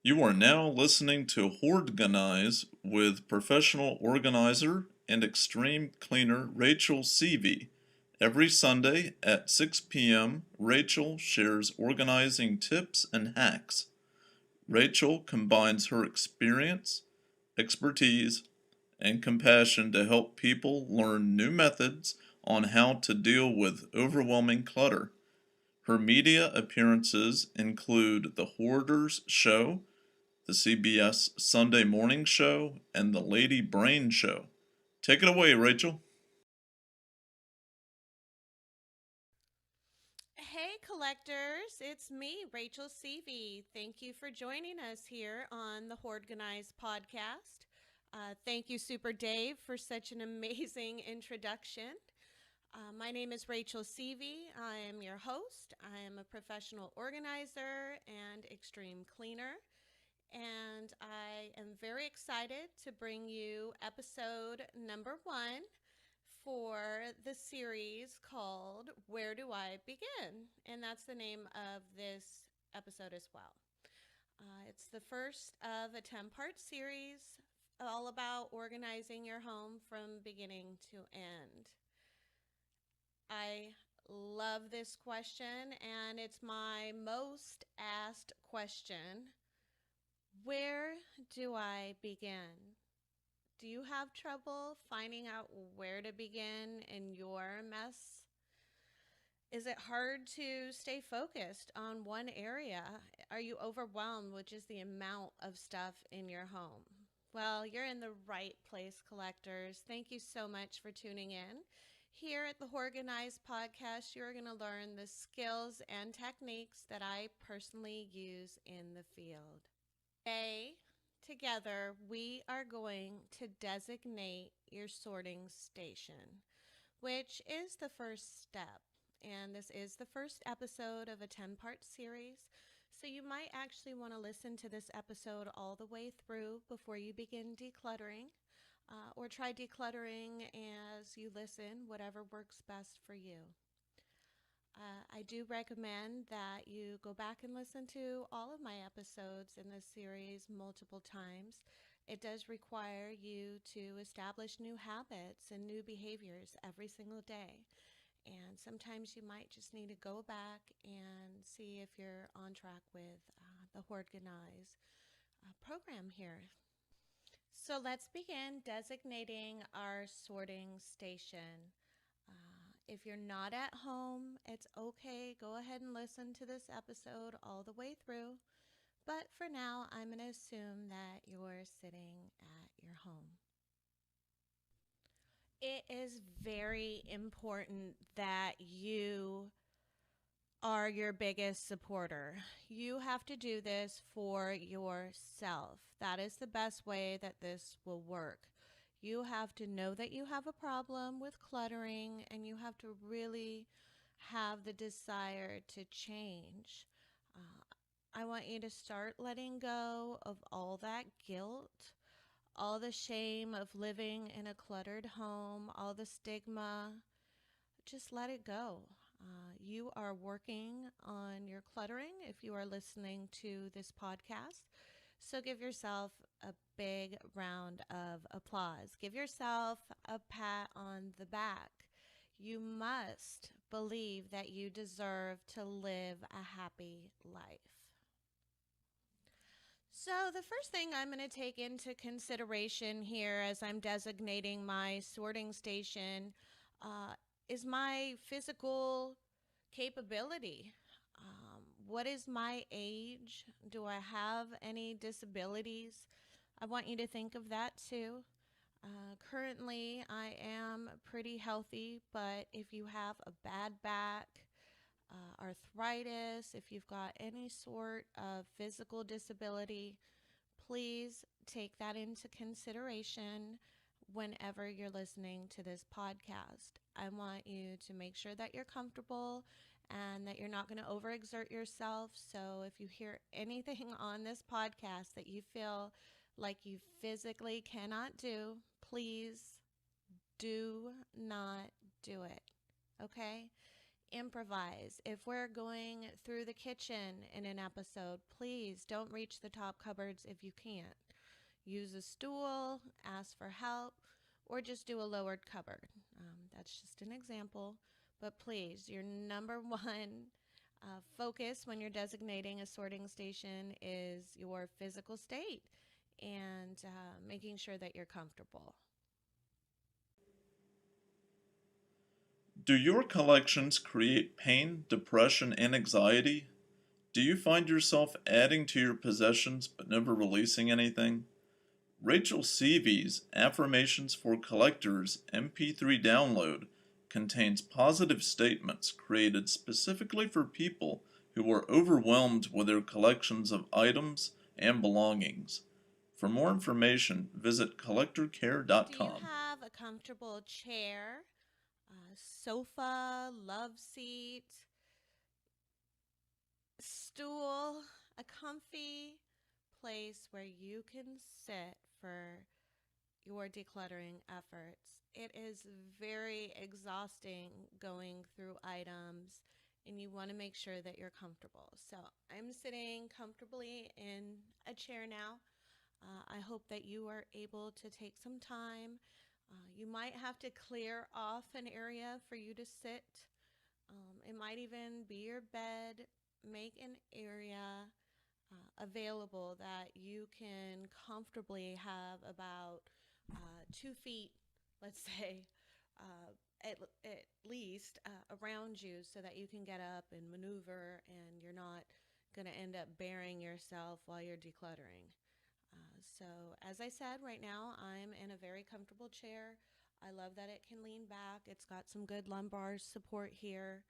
You are now listening to Hoadginize with professional organizer and extreme cleaner Rachel Seavey. Every Sunday at 6 p.m., Rachel shares organizing tips and hacks. Rachel combines her experience, expertise, and compassion to help people learn new methods on how to deal with overwhelming clutter. Her media appearances include The Hoarders Show, the CBS Sunday Morning Show, and the Lady Brain Show. Take it away, Rachel. Hey, collectors, it's me, Rachel Seavey. Thank you for joining us here on the Hoadginize Podcast. Thank you, Super Dave, for such an amazing introduction. My name is Rachel Seavey. I am your host. I am a professional organizer and extreme cleaner. And I am very excited to bring you episode number 1 for the series called Where Do I Begin? And that's the name of this episode as well. It's the first of a 10-part series all about organizing your home from beginning to end. I love this question, and it's my most asked question. Where do I begin? Do you have trouble finding out where to begin in your mess? Is it hard to stay focused on one area? Are you overwhelmed with just the amount of stuff in your home? Well, you're in the right place, collectors. Thank you so much for tuning in. Here at the Hoadginize Podcast, you're going to learn the skills and techniques that I personally use in the field. Today, together, we are going to designate your sorting station, which is the first step. And this is the first episode of a 10-part series. So you might actually want to listen to this episode all the way through before you begin decluttering, or try decluttering as you listen, whatever works best for you. I do recommend that you go back and listen to all of my episodes in this series multiple times. It does require you to establish new habits and new behaviors every single day. And sometimes you might just need to go back and see if you're on track with the Hoadginize program here. So let's begin designating our sorting station. If you're not at home, it's okay. Go ahead and listen to this episode all the way through. But for now, I'm going to assume that you're sitting at your home. It is very important that you are your biggest supporter. You have to do this for yourself. That is the best way that this will work. You have to know that you have a problem with cluttering, and you have to really have the desire to change. I want you to start letting go of all that guilt, all the shame of living in a cluttered home, all the stigma. Just let it go. You are working on your cluttering if you are listening to this podcast. So give yourself a big round of applause. Give yourself a pat on the back. You must believe that you deserve to live a happy life. So, the first thing I'm going to take into consideration here as I'm designating my sorting station uh, is my physical capability. What is my age? Do I have any disabilities? I want you to think of that too. Currently, I am pretty healthy, but if you have a bad back, arthritis, if you've got any sort of physical disability, please take that into consideration whenever you're listening to this podcast. I want you to make sure that you're comfortable and that you're not going to overexert yourself. So if you hear anything on this podcast that you feel like you physically cannot do, please do not do it. Okay? improvise. If we're going through the kitchen in an episode, please don't reach the top cupboards if you can't. Use a stool, ask for help, or just do a lowered cupboard. That's just an example. But please, your number one focus when you're designating a sorting station is your physical state and making sure that you're comfortable. Do your collections create pain, depression, and anxiety? Do you find yourself adding to your possessions but never releasing anything? Rachel Seavey's Affirmations for Collectors MP3 download contains positive statements created specifically for people who are overwhelmed with their collections of items and belongings. For more information, visit collectorcare.com. Do you have a comfortable chair, sofa, love seat, stool, a comfy place where you can sit for your decluttering efforts? It is very exhausting going through items, and you want to make sure that you're comfortable. So I'm sitting comfortably in a chair now. I hope that you are able to take some time. You might have to clear off an area for you to sit. It might even be your bed. Make an area available that you can comfortably have about 2 feet, let's say, at least around you so that you can get up and maneuver and you're not going to end up burying yourself while you're decluttering. So as I said, right now I'm in a very comfortable chair. I love that it can lean back. It's got some good lumbar support here.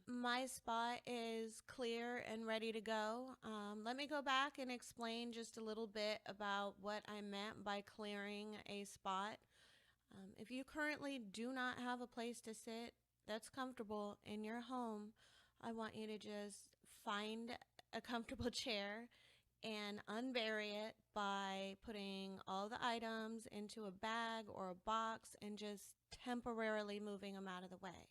My spot is clear and ready to go. Let me go back and explain just a little bit about what I meant by clearing a spot. If you currently do not have a place to sit that's comfortable in your home, I want you to just find a comfortable chair and unbury it by putting all the items into a bag or a box and just temporarily moving them out of the way.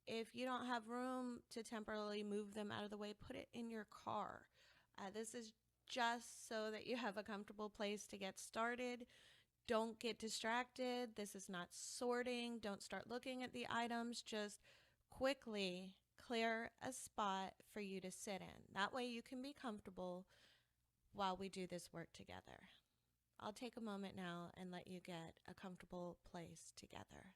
If you don't have room to temporarily move them out of the way, put it in your car. This is just so that you have a comfortable place to get started. Don't get distracted. This is not sorting. Don't start looking at the items. Just quickly clear a spot for you to sit in. That way you can be comfortable while we do this work together. I'll take a moment now and let you get a comfortable place together.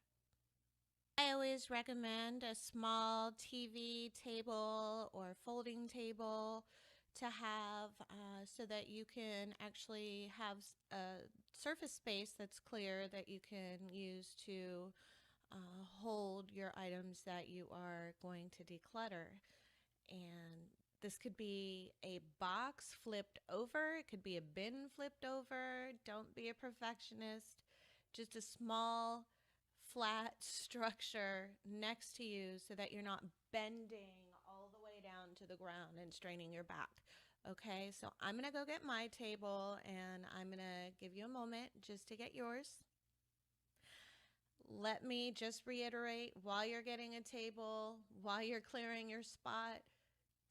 I always recommend a small TV table or folding table to have so that you can actually have a surface space that's clear that you can use to hold your items that you are going to declutter. And this could be a box flipped over, it could be a bin flipped over. Don't be a perfectionist. Just a small flat structure next to you so that you're not bending all the way down to the ground and straining your back. Okay, so I'm going to go get my table and I'm going to give you a moment just to get yours. Let me just reiterate, while you're getting a table, while you're clearing your spot,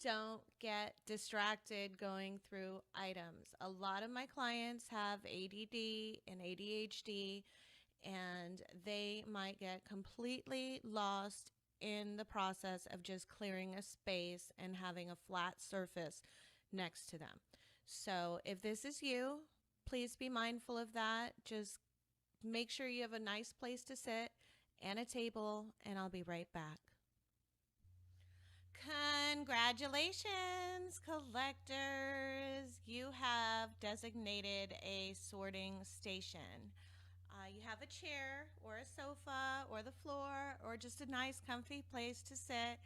don't get distracted going through items. A lot of my clients have ADD and ADHD, and they might get completely lost in the process of just clearing a space and having a flat surface next to them. So if this is you, please be mindful of that. Just make sure you have a nice place to sit and a table, and I'll be right back. Congratulations, collectors! You have designated a sorting station. You have a chair or a sofa or the floor or just a nice comfy place to sit,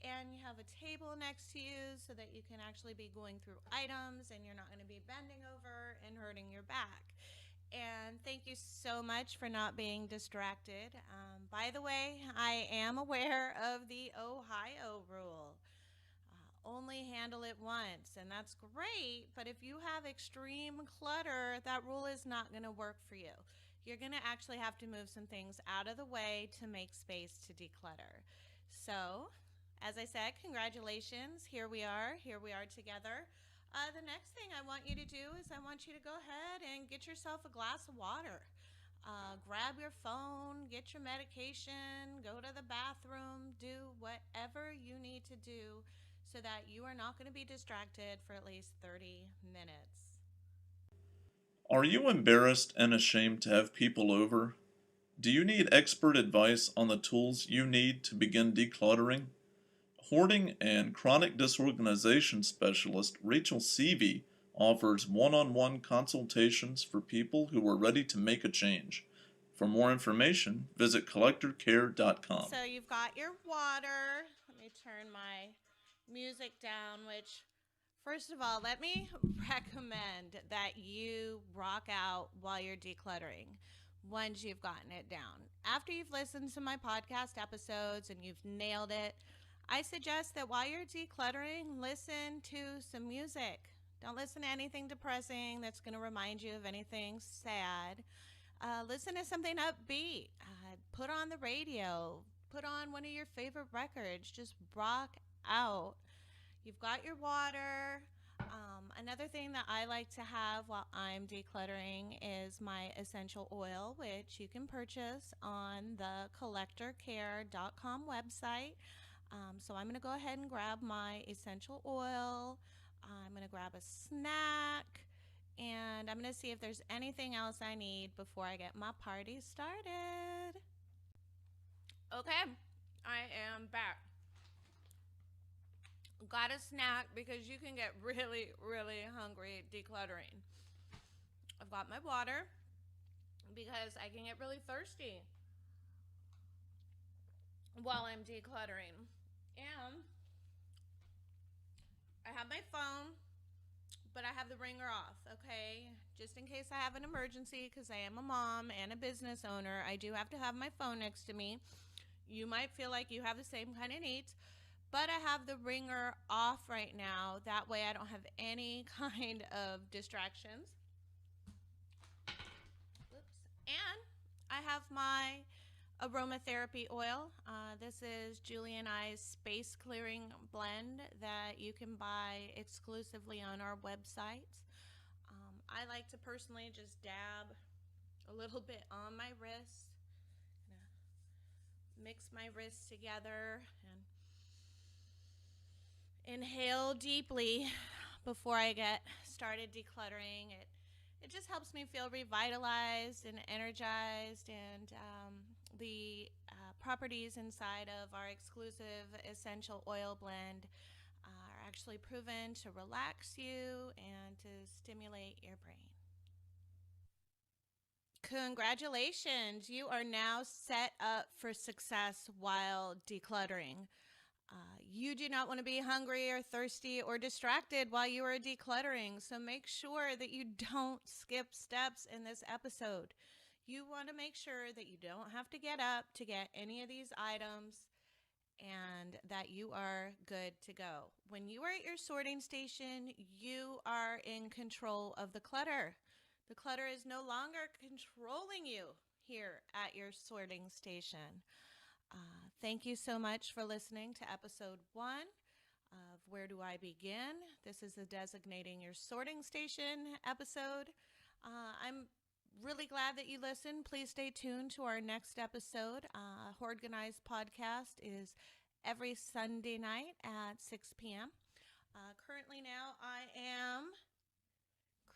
and you have a table next to you so that you can actually be going through items and you're not going to be bending over and hurting your back. And thank you so much for not being distracted. By the way, I am aware of the Ohio rule. Only handle it once, and that's great, but if you have extreme clutter, that rule is not going to work for you. you're going to actually have to move some things out of the way to make space to declutter. So, as I said, congratulations. Here we are. Here we are together. The next thing I want you to do is I want you to go ahead and get yourself a glass of water. Grab your phone, get your medication, go to the bathroom, do whatever you need to do so that you are not going to be distracted for at least 30 minutes. Are you embarrassed and ashamed to have people over? Do you need expert advice on the tools you need to begin decluttering? Hoarding and chronic disorganization specialist Rachel Seavey offers one-on-one consultations for people who are ready to make a change. For more information, visit collectorcare.com. So you've got your water. Let me turn my music down, which, first of all, let me recommend that you rock out while you're decluttering once you've gotten it down. After you've listened to my podcast episodes and you've nailed it, I suggest that while you're decluttering, listen to some music. Don't listen to anything depressing that's going to remind you of anything sad. Listen to something upbeat. Put on the radio. Put on one of your favorite records. Just rock out. You've got your water. Another thing that I like to have while I'm decluttering is my essential oil, which you can purchase on the collectorcare.com website. So I'm going to go ahead and grab my essential oil. I'm going to grab a snack. And I'm going to see if there's anything else I need before I get my party started. Okay, I am back. Got a snack because you can get really, really hungry decluttering. I've got my water because I can get really thirsty while I'm decluttering. And I have my phone, but I have the ringer off, okay? Just in case I have an emergency, because I am a mom and a business owner, I do have to have my phone next to me. You might feel like you have the same kind of needs, but I have the ringer off right now. That way I don't have any kind of distractions. Oops. And I have my aromatherapy oil. This is Julie and I's space clearing blend that you can buy exclusively on our website. I like to personally just dab a little bit on my wrist, mix my wrists together and inhale deeply before I get started decluttering. It just helps me feel revitalized and energized, and the properties inside of our exclusive essential oil blend are actually proven to relax you and to stimulate your brain. Congratulations, you are now set up for success while decluttering. You do not want to be hungry or thirsty or distracted while you are decluttering, so make sure that you don't skip steps in this episode. You want to make sure that you don't have to get up to get any of these items and that you are good to go. When you are at your sorting station, you are in control of the clutter. The clutter is no longer controlling you here at your sorting station. Thank you so much for listening to episode 1 of Where Do I Begin? This is the Designating Your Sorting Station episode. I'm really glad that you listened. Please stay tuned to our next episode. Hoadginize Podcast is every Sunday night at 6 p.m. Currently now I am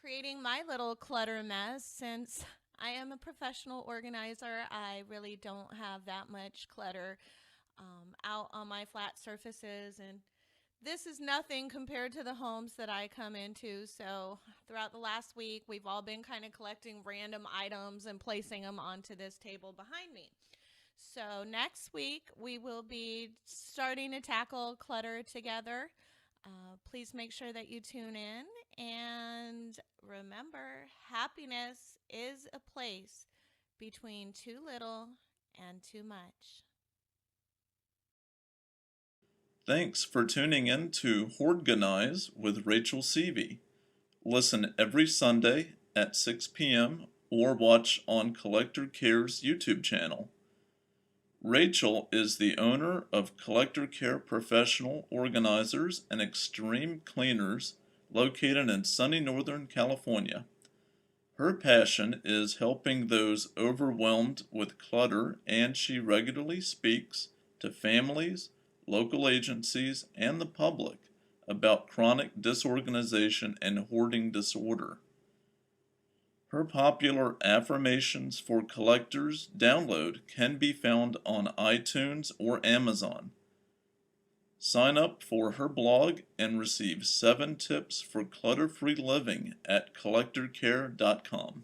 creating my little clutter mess. Since I am a professional organizer, I really don't have that much clutter out on my flat surfaces, and this is nothing compared to the homes that I come into. So throughout the last week, we've all been kind of collecting random items and placing them onto this table behind me. So next week, we will be starting to tackle clutter together. Please make sure that you tune in. And remember, happiness is a place between too little and too much. Thanks for tuning in to Hoadginize with Rachel Seavey. Listen every Sunday at 6 p.m. or watch on Collector Care's YouTube channel. Rachel is the owner of Collector Care Professional Organizers and Extreme Cleaners located in sunny Northern California. Her passion is helping those overwhelmed with clutter, and she regularly speaks to families, local agencies, and the public about chronic disorganization and hoarding disorder. Her popular Affirmations for Collectors download can be found on iTunes or Amazon. Sign up for her blog and receive 7 tips for clutter-free living at collectorcare.com.